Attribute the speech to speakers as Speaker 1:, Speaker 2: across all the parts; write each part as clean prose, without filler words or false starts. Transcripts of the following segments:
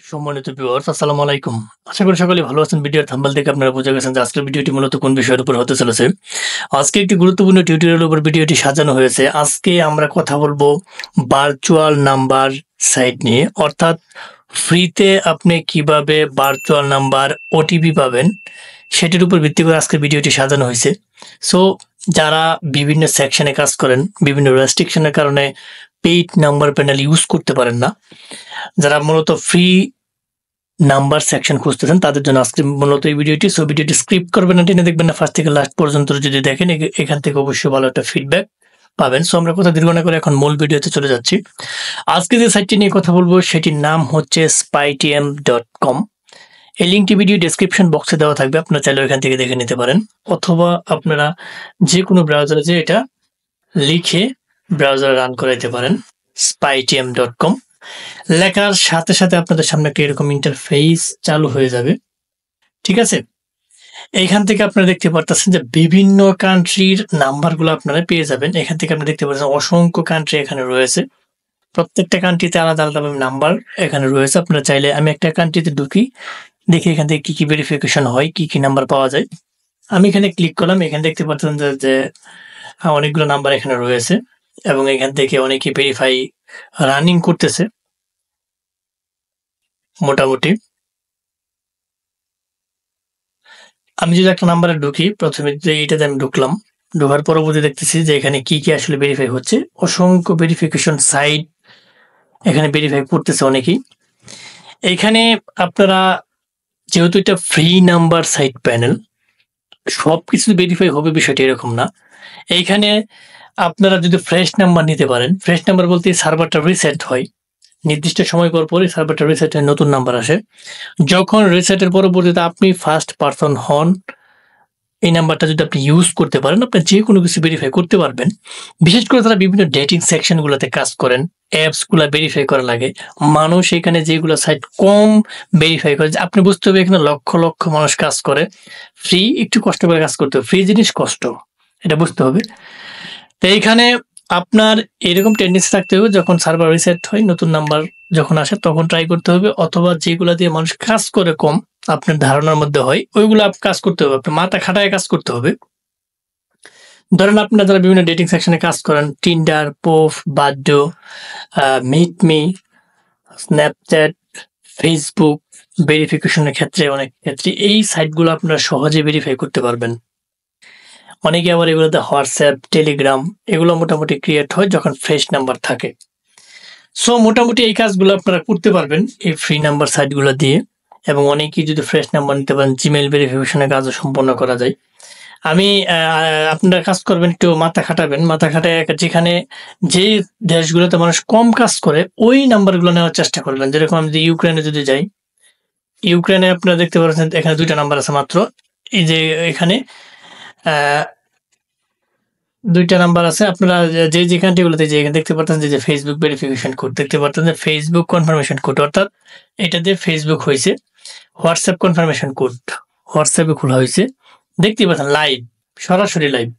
Speaker 1: সম্মানিত ভিউয়ার্স আসসালামু আলাইকুম। আশা করি সকলেই ভালো আছেন। ভিডিওর থাম্বনেল দেখে আপনারা বুঝে গেছেন যে আজকের ভিডিওটি মূলত কোন বিষয়ের উপর হতে চলেছে। আজকে একটি গুরুত্বপূর্ণ টিউটোরিয়ালের উপর ভিডিওটি সাজানো হয়েছে। আজকে আমরা কথা বলবো ভার্চুয়াল নাম্বার সাইট নিয়ে, অর্থাৎ ফ্রিতে আপনি কিভাবে ভার্চুয়াল নাম্বার ওটিপি পাবেন সেটির উপর ভিত্তি করে আজকের ভিডিওটি সাজানো হয়েছে। সো যারা বিভিন্ন সেকশনে কাজ করেন, বিভিন্ন রেস্ট্রিকশনের কারণে পেইড নাম্বার প্যানেল ইউজ করতে পারেন না, যারা মূলত ফ্রি নাম্বার সেকশন খুঁজতেছেন তাদের জন্য আজকে মূলত এই ভিডিওটি। সো ভিডিওটি স্ক্রিপ্ট করবেন না, টেনে দেখবেন না, ফার্স্ট থেকে লাস্ট পর্যন্ত যদি দেখেন এখান থেকে অবশ্যই ভালো একটা ফিডব্যাক পাবেন। সো আমরা কথা দীর্ঘ না করে এখন মূল ভিডিওতে চলে যাচ্ছি। আজকে যে সাইটটি নিয়ে কথা বলবো সেটির নাম হচ্ছে spytm.com। এই লিঙ্কটি ভিডিও ডেসক্রিপশন বক্সে দেওয়া থাকবে, আপনারা চাইলে এখান থেকে দেখে নিতে পারেন, অথবা আপনারা যে কোনো ব্রাউজারে যে এটা লিখে ব্রাউজারে রান করাইতে পারেন spytm.com। লেখার সাথে সাথে আপনাদের সামনে একটা এরকম ইন্টারফেস চালু হয়ে যাবে, ঠিক আছে। এইখান থেকে আপনারা দেখতে পারতেছেন যে বিভিন্ন কান্ট্রির নাম্বারগুলো আপনারা পেয়ে যাবেন। এখান থেকে আপনারা দেখতে পাচ্ছেন অসংখ্য কান্ট্রি এখানে রয়েছে, প্রত্যেকটা কান্ট্রিতে আলাদা আলাদাভাবে নাম্বার এখানে রয়েছে। আপনারা চাইলে আমি একটা কান্ট্রিতে ঢুকি, দেখি এখান থেকে কি কি ভেরিফিকেশন হয়, কি কি নাম্বার পাওয়া যায়। আমি এখানে ক্লিক করলাম, এখানে দেখতে পাচ্ছেন যে অনেকগুলো নাম্বার এখানে রয়েছে এবং এখান থেকে অনেকে ভেরিফাই রানিং করতেছে মোটামুটি। আমি যদি একটা নাম্বারে ঢুকি, প্রথমে যে এইটাতে আমি ঢুকলাম, ঢোকার পরবর্তী দেখতেছি যে এখানে কি কি আসলে ভেরিফাই হচ্ছে। অসংখ্য ভেরিফিকেশন সাইট এখানে ভেরিফাই করতেছে অনেকেই। এখানে আপনারা যেহেতু এটা ফ্রি নাম্বার সাইট প্যানেল, সবকিছু ভেরিফাই হবে বিষয়টি এরকম না। এইখানে আপনারা যদি ফ্রেশ নাম্বার নিতে পারেন, ফ্রেশ নাম্বার বলতে সার্ভারটা রিসেট হয়, নির্দিষ্ট সময় পর পরই সার্ভারটা রিসেট হয়ে নতুন নাম্বার আসে। যখন রিসেটের পরবর্তীতে আপনি ফার্স্ট পারসন হন, এই নাম্বারটা যদি আপনি ইউজ করতে পারেন, আপনি যে কোনো কিছু ভেরিফাই করতে পারবেন। বিশেষ করে তারা বিভিন্ন ডেটিং সেকশনগুলোতে কাজ করেন, অ্যাপসগুলো ভেরিফাই করা লাগে। মানুষ এখানে যেগুলো সাইট কম ভেরিফাই করে, আপনি বুঝতে হবে এখানে লক্ষ লক্ষ মানুষ কাজ করে। ফ্রি একটু কষ্ট করে কাজ করতে হবে, ফ্রি জিনিস কষ্ট, এটা বুঝতে হবে। তো এইখানে আপনার এরকম টেন্ডেন্সি থাকতে হবে, যখন সার্ভার রিসেট হয় নতুন নাম্বার যখন আসে তখন ট্রাই করতে হবে, অথবা যেগুলো দিয়ে মানুষ কাজ করে কম আপনার ধারণার মধ্যে হয় ওইগুলো কাজ করতে হবে, আপনার মাথা খাটায় কাজ করতে হবে। ধরেন আপনারা যারা বিভিন্ন ডেটিং সেকশনে কাজ করেন, টিন্ডার, পোফ, বাড্ডো, মিটমি, স্ন্যাপচ্যাট, ফেসবুক, ভেরিফিকেশনের ক্ষেত্রে অনেক ক্ষেত্রে এই সাইটগুলো আপনারা সহজে ভেরিফাই করতে পারবেন। অনেকে আবার এগুলোতে হোয়াটসঅ্যাপ, টেলিগ্রাম এগুলো মোটামুটি ক্রিয়েট হয় যখন ফ্রেশ নাম্বার থাকে। সো মোটামুটি এই কাজগুলো আপনারা করতে পারবেন এই ফ্রি নাম্বার সাইটগুলো দিয়ে, এবং অনেকেই যদি ফ্রেশ নাম্বার নিতে পারেন জিমেইল ভেরিফিকেশনের কাজও সম্পন্ন করা যায়। আমি আপনারা কাজ করবেন, একটু মাথা খাটাবেন, মাথা খাটায় যেখানে যেই দেশগুলোতে মানুষ কম কাজ করে ওই নাম্বারগুলো নেওয়ার চেষ্টা করবেন। যেরকম আমি যদি ইউক্রেনে যদি যাই, ইউক্রেনে আপনারা দেখতে পাচ্ছেন এখানে 2টা নাম্বার আছে মাত্র। এই যে এখানে 2টা নাম্বার আছে। আপনারা যে কান্ট্রিগুলোতে যে এখানে দেখতে পাচ্ছেন যে ফেসবুক ভেরিফিকেশন কোড দেখতে পাচ্ছেন, যে ফেসবুক কনফার্মেশন কোড, অর্থাৎ এটা দিয়ে ফেসবুক হয়েছে। হোয়াটসঅ্যাপ কনফার্মেশন কোড, হোয়াটসঅ্যাপে খোলা হয়েছে, দেখতে পাচ্ছেন লাইভ, সরাসরি লাইভ।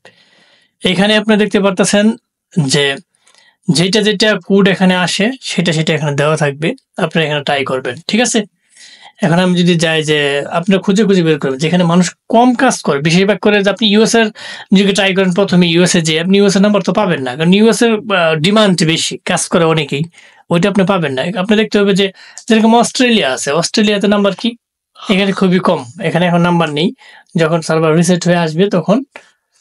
Speaker 1: এখানে আপনারা দেখতে পারতেছেন যে যেটা কোড এখানে আসে সেটা এখানে দেওয়া থাকবে, আপনারা এখানে ট্রাই করবেন, ঠিক আছে। এখন আমি যদি যাই যে আপনারা খুঁজে বের করবেন যেখানে মানুষ কম কাজ করে, বেশিরভাগ করে যে আপনি ইউএস এর যদি ট্রাই করেন, প্রথমে ইউএসএ যে আপনি ইউএস এর নাম্বার তো পাবেন না, কারণ ইউএস এর ডিমান্ড বেশি, কাজ করে অনেকেই, ওইটা আপনি পাবেন না। আপনি দেখতে হবে যে যেরকম অস্ট্রেলিয়া আছে, অস্ট্রেলিয়াতে নাম্বার কি এখানে খুবই কম, এখানে এখন নাম্বার নেই। যখন সার্ভার রিসেট হয়ে আসবে তখন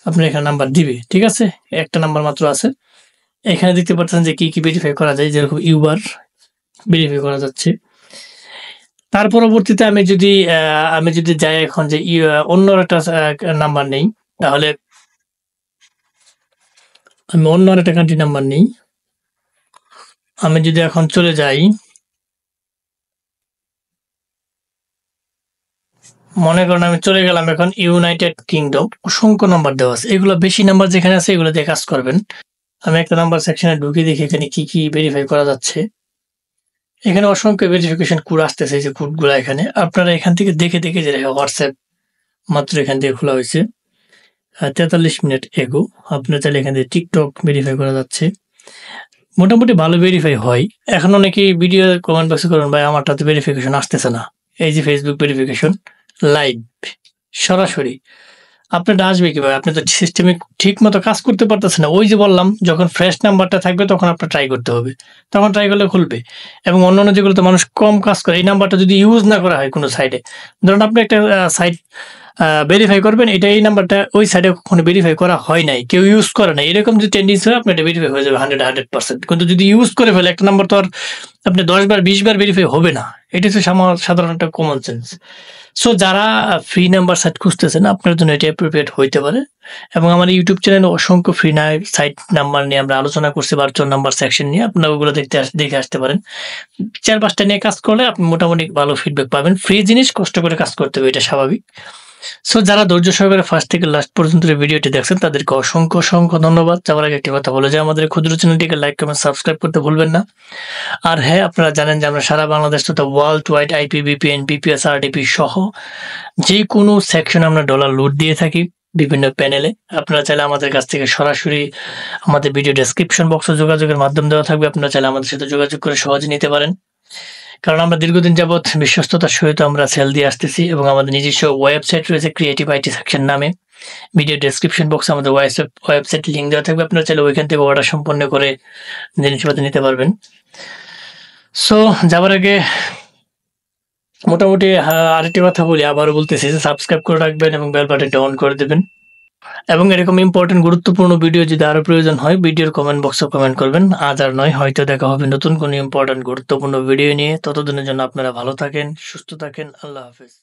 Speaker 1: আপনার এখানে নাম্বার দিবে, ঠিক আছে। একটা নাম্বার মাত্র আছে। এখানে দেখতে পাচ্ছেন যে কি ভেরিফাই করা যায়, যেরকম ইউবার ভেরিফাই করা যাচ্ছে। তার পরবর্তীতে আমি যদি যাই এখন যে অন্য একটা নাম্বার নেই, তাহলে আমি অন্য একটা কান্ট্রি নাম্বার নেই। আমি যদি এখন চলে যাই, মনে করেন আমি চলে গেলাম এখন ইউনাইটেড কিংডম, অসংখ্য নাম্বার দেওয়া আছে, এগুলো বেশি নাম্বার যেখানে আছে এগুলো দিয়ে কাজ করবেন। আমি একটা নাম্বার সেকশনে ঢুকে দেখি এখানে কি ভেরিফাই করা যাচ্ছে। এখানে অসংখ্য ভেরিফিকেশন কোড আসতেছে, এই যে কোডগুলো এখানে আপনারা এখান থেকে দেখে যে হোয়াটসঅ্যাপ মাত্র এখান থেকে খোলা হয়েছে 43 মিনিট এগো। আপনার চাইলে এখান থেকে টিকটক ভেরিফাই করা যাচ্ছে, মোটামুটি ভালো ভেরিফাই হয়। এখন অনেকেই ভিডিও কমেন্ট বক্সে করেন, ভাই আমারটাতে ভেরিফিকেশন আসতেছে না। এই যে ফেসবুক ভেরিফিকেশন লাইভ সরাসরি আপনারটা আসবে কিভাবে? আপনি তো সিস্টেমে ঠিক মতো কাজ করতে পারতেছেন না। ওই যে বললাম, যখন ফ্রেশ নাম্বারটা থাকবে তখন আপনার ট্রাই করতে হবে। তখন ট্রাই করলে খুলবে। এবং অন্যান্য যেগুলোতে মানুষ কম কাজ করে, এই নাম্বারটা যদি ইউজ না করা হয় কোনো সাইটে, ধরুন আপনি একটা সাইট ভেরিফাই করবেন, এই নাম্বারটা ওই সাইটে কখনো ভেরিফাই করা হয় নাই, কেউ ইউজ করে নাই, এরকম যদি টেন্ডেন্সি হয় আপনার এটা ভেরিফাই হয়ে যাবে 100%। কিন্তু যদি ইউজ করে ফেলে একটা নাম্বার, তো আর আপনি 10 বার 20 বার ভেরিফাই হবে না। এটা হচ্ছে সাধারণ একটা কমন সেন্স। সো যারা ফ্রি নাম্বার সাইট খুঁজতেছেন, আপনার জন্য এটা অ্যাপ্রোপ্রিয়েট হইতে পারে। এবং আমার ইউটিউব চ্যানেলে অসংখ্য ফ্রি সাইট নাম্বার নিয়ে আমরা আলোচনা করছি, ভার্চুয়াল নাম্বার সেকশন নিয়ে। আপনারা ওগুলো দেখে আসতে পারেন। 4-5টা নিয়ে কাজ করলে আপনি মোটামুটি ভালো ফিডব্যাক পাবেন। ফ্রি জিনিস কষ্ট করে কাজ করতে হবে, এটা স্বাভাবিক। সো যারা ধৈর্য সহকারে ফার্স্ট থেকে লাস্ট পর্যন্ত ভিডিওটি দেখছেন তাদেরকে অসংখ্য ধন্যবাদ। যাওয়ার আগে একটি কথা বলে যে আমাদের ক্ষুদ্র চ্যানেলটিকে লাইক, কমেন্ট, সাবস্ক্রাইব করতে ভুলবেন না। আর হ্যাঁ, আপনারা জানেন যে আমরা সারা বাংলাদেশ তথা world wide IPVPN, BPS, RDP সহ যে কোনো সেকশনে আমরা ডলার লুট দিয়ে থাকি বিভিন্ন প্যানেলে। আপনারা চাইলে আমাদের কাছ থেকে সরাসরি আমাদের ভিডিও ডেসক্রিপশন বক্সে যোগাযোগের মাধ্যম দেওয়া থাকবে। আপনারা চাইলে আমাদের সাথে যোগাযোগ করে সহজে নিতে পারেন। কারণ আমরা দীর্ঘদিন যাবৎ বিশ্বস্ততার সহিত আমরা সেল দিয়ে আসতেছি এবং আমাদের নিজস্ব ওয়েবসাইট রয়েছে ক্রিয়েটিভ IT সেকশন নামে। ভিডিও ডেসক্রিপশন বক্সে আমাদের ওয়েবসাইট লিঙ্ক দেওয়া থাকবে। আপনারা চাইলে ওইখান থেকে অর্ডার সম্পন্ন করে জিনিসপত্র নিতে পারবেন। সো যাবার আগে মোটামুটি আরেকটি কথা বলি, আবারও বলতেছি যে সাবস্ক্রাইব করে রাখবেন এবং বেল বাটনটা অন করে দেবেন। এবং এরকম ইম্পর্টেন্ট গুরুত্বপূর্ণ ভিডিও যদি আরো প্রয়োজন হয়, ভিডিওর কমেন্ট বক্সে কমেন্ট করবেন। আজ আর নয়, হয়তো দেখা হবে নতুন কোনো ইম্পর্টেন্ট গুরুত্বপূর্ণ ভিডিও নিয়ে। ততদিনের জন্য আপনারা ভালো থাকেন, সুস্থ থাকেন। আল্লাহ হাফেজ।